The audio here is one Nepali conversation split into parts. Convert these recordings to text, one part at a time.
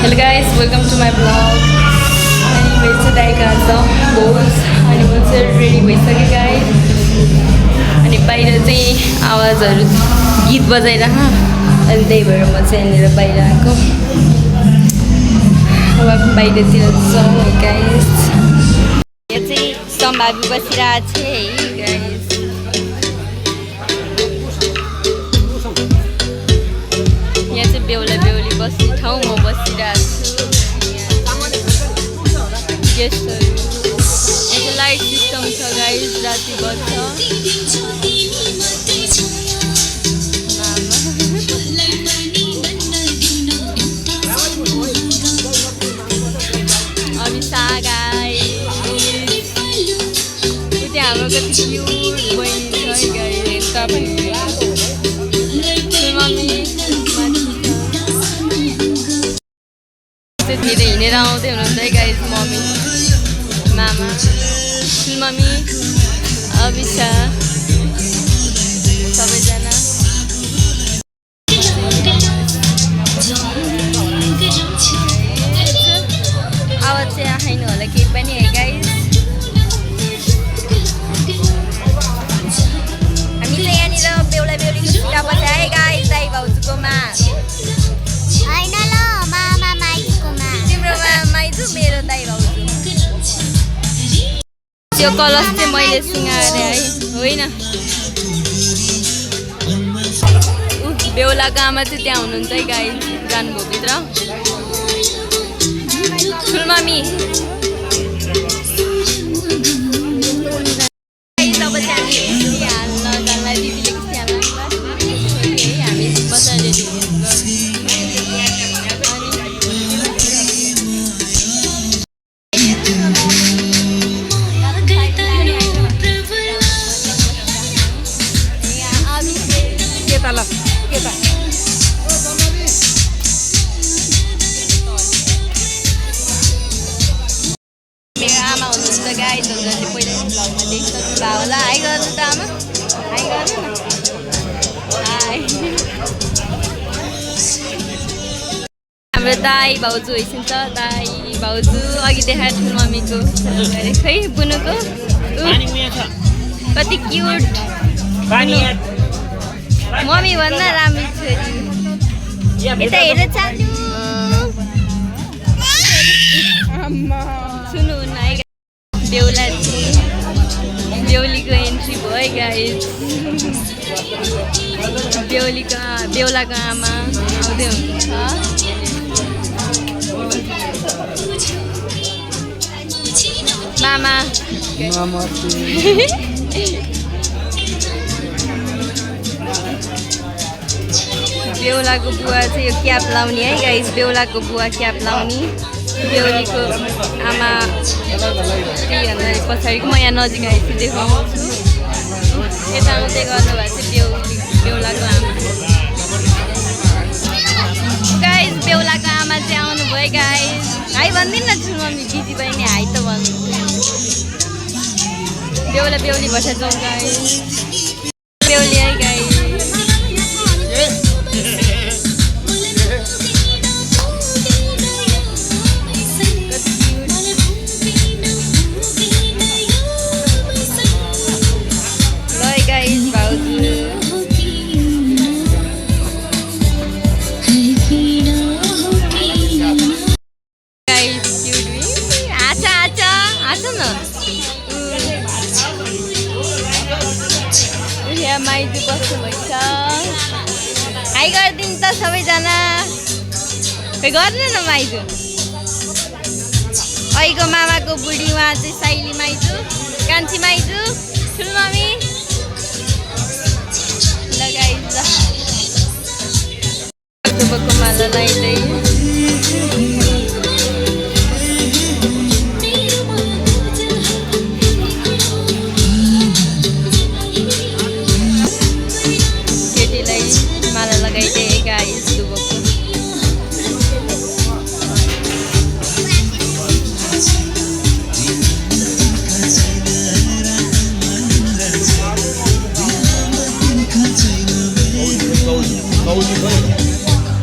Hello guys, welcome to my vlog. अनि मेरो चाहिँ दाइको आज भोज अनि म चाहिँ रेडी भइसकेँ गाइस। अनि बाहिर चाहिँ आवाजहरू गीत बजाइरह अनि त्यही भएर म चाहिँ यहाँनिर बाहिर आएको। अब बाहिरतिर जाउँ गाइस। यहाँ चाहिँ सम्भावी बसिरहेको छ है गाइस। यहाँ चाहिँ बेहुला बेहुली बस्ने ठाउँ म बसिरहेको छु। गेस्टहरू यहाँ लाइट सिस्टम छ गाइस, राति बज्छ। अभिषा गाइस उति हाम्रो कति क्युट बहिनी छ गाइस। धेरै हिँडेर आउँदै हुनुहुन्छ है गाइस। मम्मी मामा मम्मी अभिषा सबैजना। आवाज चाहिँ आएन होला केही पनि है गाइस। हामी चाहिँ यहाँनिर बेहुला बेहुलीको छुट्टा बजाए गाइस दाइ भाउजूकोमा। मेरो दाइ भाउजू त्यो कलश चाहिँ मैले सिँगारे है होइन। बेहुलाको आमा चाहिँ त्यहाँ हुनुहुन्छ है गाइस, जानुभयो भित्र। ठुलमामी हामी बसाएर आमा हुनुहुन्छ गाइस। हजुरले पहिला भ्लगमा देखिसक्नु भएको होला। हाई गर्नु त आमा, हाई गर्नु न, हाई। हाम्रो दाई भाउजू होइसिन्छ। दाई भाउजू अघि देखाएर ठुलो मम्मीको खै बुनुको कति क्युट मम्मी भन्दा राम्रो छोरी। यता हेरेर चाल्नु सुन्नुहुन्न है। बेहुला बेहुलीको एन्ट्री भयो है गाइस। बेहुलाको आमा आउँदै हुनुहुन्छ। मामा बेहुलाको बुवा चाहिँ यो क्याप लाउने है गाइस। बेहुलाको बुवा क्याप लाउने, बेहुलीको आमा त्यही भन्दा पछाडिको म यहाँ नजिक आएपछि देखाउँछु। यता आउँदै गर्नुभएको चाहिँ बेहुलाको आमा गाइस। बेहुलाको आमा चाहिँ आउनुभयो गाइस। हाई भनिदिनु न ठुलो मम्मी, दिदी बहिनी हाई त भन्नु। बेहुला बेहुली भएर जाउँ गाइस। बेहुली है गाइस। माइजू बस्नुभएको छ। हाई गरिदिनु त सबैजना, गर्नु न माइजू। अहिलेको मामाको बुढी उहाँ चाहिँ साइली माइजू, कान्छी माइजू, ठुलो मम्मी लगाइन्छ। शुभको माला लगाइँदै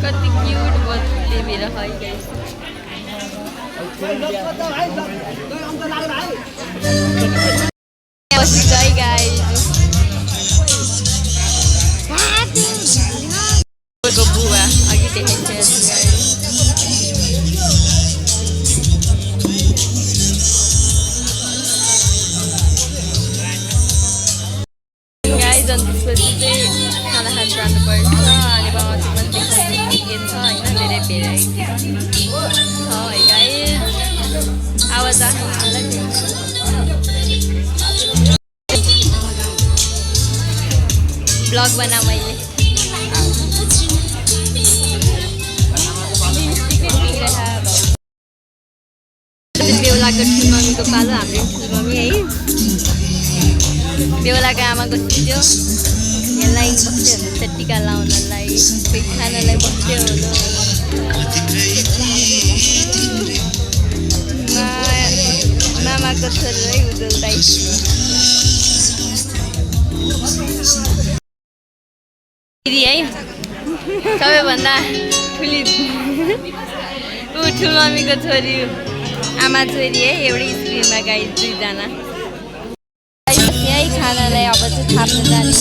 कति क्यूट बच्चे मेरा बसिन्छ है गाइस को बुवा अघि देखेको गाइस अनि त्यसपछि चाहिँ खाना खान जानुपर्छ अनि बाबाले पनि देखाउनु सकिन्छ होइन धेरै भेराइटी छ है गाइस आवाज आएको होला ब्लग बना मैले बेहुलाको ठुलमम्मीको पालो हाम्रो ठुलमम्मी है बेहुलाको आमाको सिद्यो यसलाई बस्यो हुन्छ टिका लाउनलाई कोही खानालाई बस्यो हुनु मामाको छोरो है उदुल दाइ दिदी है सबैभन्दा ठुली ऊ ठुलमम्मीको छोरी आमा छोरी है एउटै स्क्रिनमा गाइस दुईजना यही खानालाई अब चाहिँ थाप्न जाने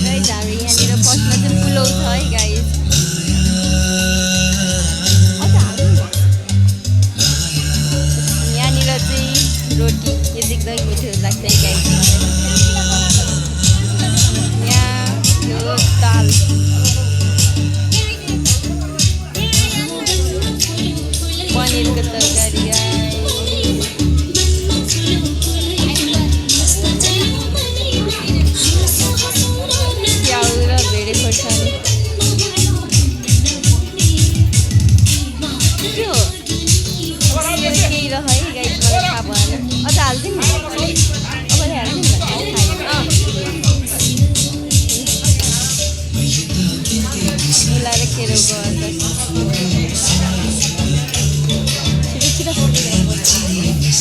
गाइस हामी यहाँनिर फर्स्टमा चाहिँ पुलाउ छ है गाइस यहाँनिर चाहिँ रोटी यो देख्दै मिठो लाग्छ है गाइस यहाँ यो दाल पनिरको तरकारी च्याउ र भेडे खोर्सानी के हो केही र है गाइस मलाई थाहा भएन अझ हालिदिउँ न अगाडि हालिदिउँ न मिलाएर केरो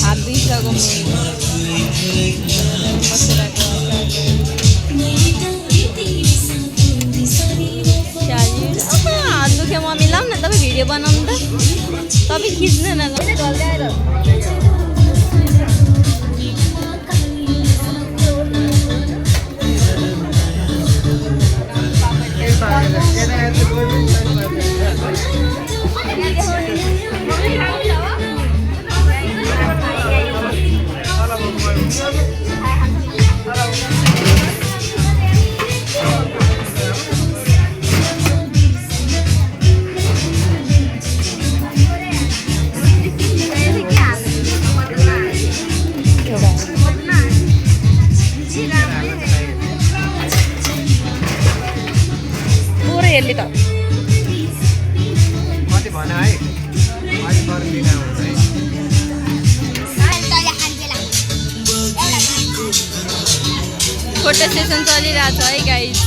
हात दुईटाको मसलाको हात दुख्यो म मिलाउँ न तपाईँ भिडियो बनाउनु त तपाईँ खिच्नु न यसले त कति भन है अलि गर्दिन फोटो सेसन चलिरहेछ है guys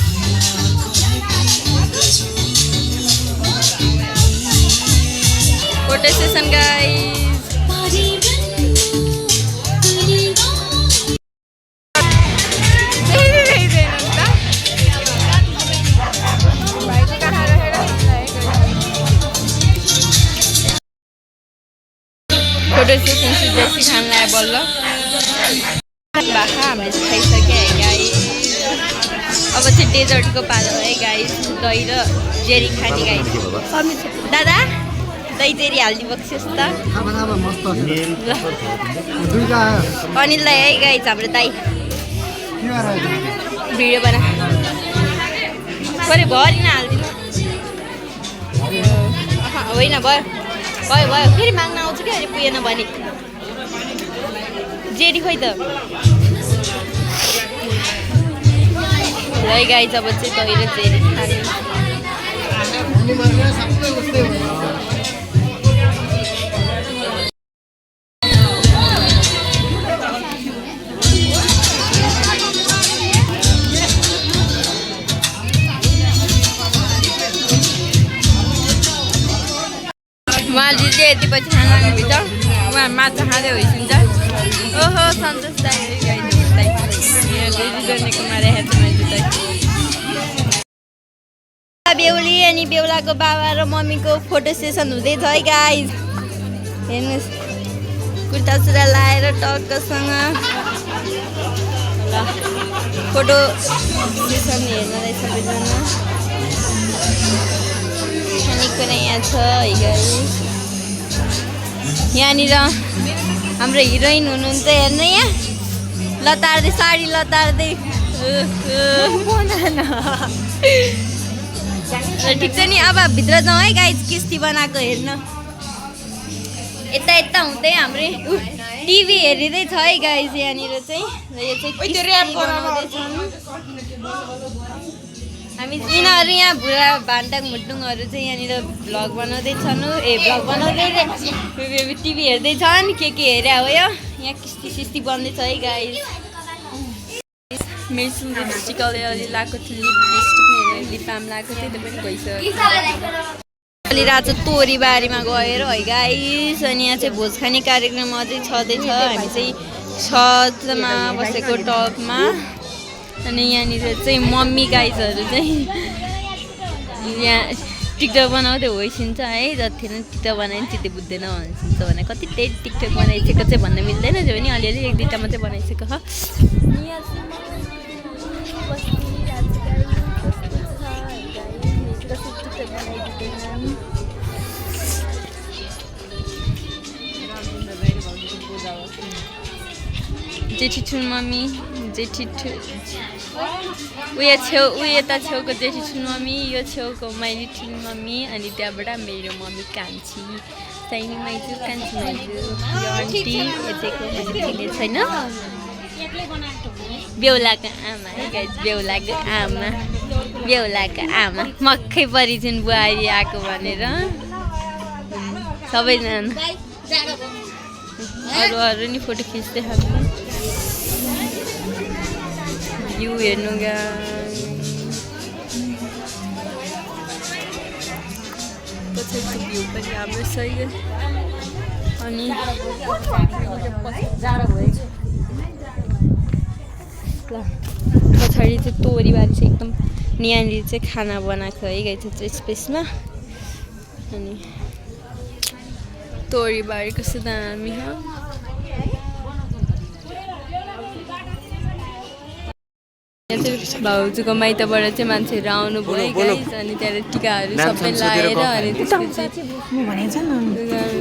photo session guys photo session सुजेसी खानलाई बल्ल भाखा हामीले खाइसक्यो है गाइस अब चाहिँ डेजर्टको पालो है गाइस दही र जेरी खाने गाइस दादा दही जेरी हालिदिनुहोस् त अनिललाई है गाइस हाम्रो दाइ भिडियो बना भरि नहालिदिनु होइन भयो भयो भयो फेरि माग्न आउँछु कि अहिले पुगेन भने जेडी खोइ त है गाइस अब चाहिँ दही र जेरी खाने उहाँले चाहिँ यति पछि खाना लाग्नुहुन्छ उहाँ माछा खाँदै होइसिन्छ ओहो सन्तोष दाइ गाइस दाइ बेहुली अनि बेहुलाको बाबा र मम्मीको फोटो सेसन हुँदैछ है गाइज हेर्नुहोस् कुर्ता सुरा लाएर टक्कसँग ल फोटो सेसन हेर्नलाई सबैजना खाने कुरा यहाँ छ है गाइज यहाँनिर हाम्रो हिरोइन हुनुहुन्छ हेर्नु यहाँ लतार्दै साडी लतार्दै ठिक छ नि अब भित्र जाउँ है गाइज किस्ती बनाएको हेर्न यता यता हुँदै हाम्रै टिभी हेरिँदै छ है गाइज यहाँनिर चाहिँ र यो चाहिँ हामी यिनीहरू यहाँ भुरा भान्टाङ मुटुङहरू चाहिँ यहाँनिर भ्लग बनाउँदैछन् भ्लग बनाउँदै टिभी हेर्दैछन् के हेरे हो यो यहाँ किस्ती सिस्ती बन्दैछ है गाइज मेसिन लिपस्टिक अलि लगाएको थियो लिप बाम लगाएको थियो त्यो पनि गइसक्यो अलि रातो तोरीबारीमा गएर है गाइस अनि यहाँ चाहिँ भोज खाने कार्यक्रम अझै छँदैछ हामी चाहिँ छतमा बसेको टपमा अनि यहाँनिर चाहिँ मम्मी गाइजहरू चाहिँ यहाँ टिकटक बनाउँदै होइसिन्छ है जति नै टिकटक बनायो भने चित्तै बुझ्दैन भनिन्छ भने कति त्यही टिकटक बनाइसकेको चाहिँ भन्न मिल्दैन त्यो पनि अलिअलि एक दुईवटा मात्रै बनाइसकेको छ जेठी ठुन मम्मी जेठी उयो यता छेउको जेठी ठुन मम्मी यो छेउको मैले ठुन मम्मी अनि त्यहाँबाट मेरो मम्मी कान्छी साइनी माइजू कान्छी माइजू आन्टी यतिको मैले छैन बेहुलाको आमा है गाइस बेहुलाको आमा मक्खै परिछन् बुहारी आएको भनेर सबैजना अरू नि फोटो खिच्दै खानु भ्यू हेर्नु पछाडिको भ्यू पनि राम्रो छ अनि पछाडि चाहिँ तोरीबारी चाहिँ एकदम यहाँनिर चाहिँ खाना बनाएको है गाइस त्यो स्पेसमा अनि तोरीबारी कस्तो दामी हो यहाँ चाहिँ भाउजूको माइतबाट चाहिँ मान्छेहरू आउनुभयो है गाइस अनि त्यहाँबाट टिकाहरू सबै लगाएर अनि त्यसपछि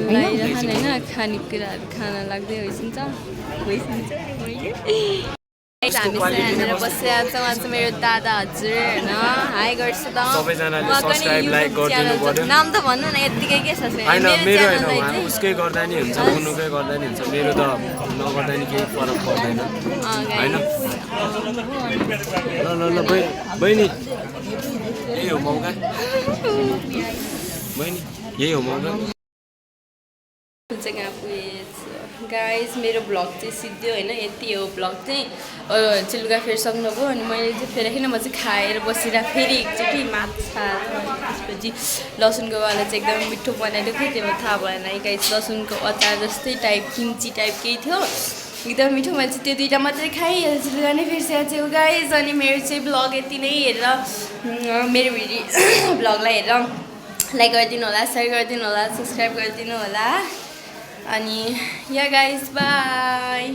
लगाइरहन् होइन खानेकुराहरू खाना लाग्दै होइसिन्छ हामी यहाँनिर बसिरहेको छौँ आज मेरो दादा हजुर होइन हाई गर्छु त नाम त भन्नु न यत्तिकै के छ उसकै गर्दा नि हुन्छ उनुकै गर्दा नि हुन्छ मेरो त नगर्दा नि केही फरक पर्दैन होइन ल बहिनी यही हो मौका बहिनी यही हो मौका गाइस मेरो भ्लग चाहिँ सिद्धो होइन यति हो भ्लग चाहिँ लुगा फेरिसक्नुभयो अनि मैले चाहिँ फेरि किन म चाहिँ खाएर बसिरहेको फेरि एकचोटि माछा त्यसपछि लसुनको वाला चाहिँ एकदम मिठो बनाइदिएको थियो त्यो थाहा भएन है गाइस लसुनको अचार जस्तै टाइप किम्ची टाइप केही थियो एकदम मिठो मैले चाहिँ त्यो दुईवटा मात्रै खाएँ लुगा नै फेरिसकेको छु गाइस अनि मेरो चाहिँ भ्लग यति नै हेरेर मेरो भिडियो भ्लगलाई हेरेर लाइक गरिदिनु होला सेयर गरिदिनु होला सब्सक्राइब गरिदिनु होला अनि या गाइस बाई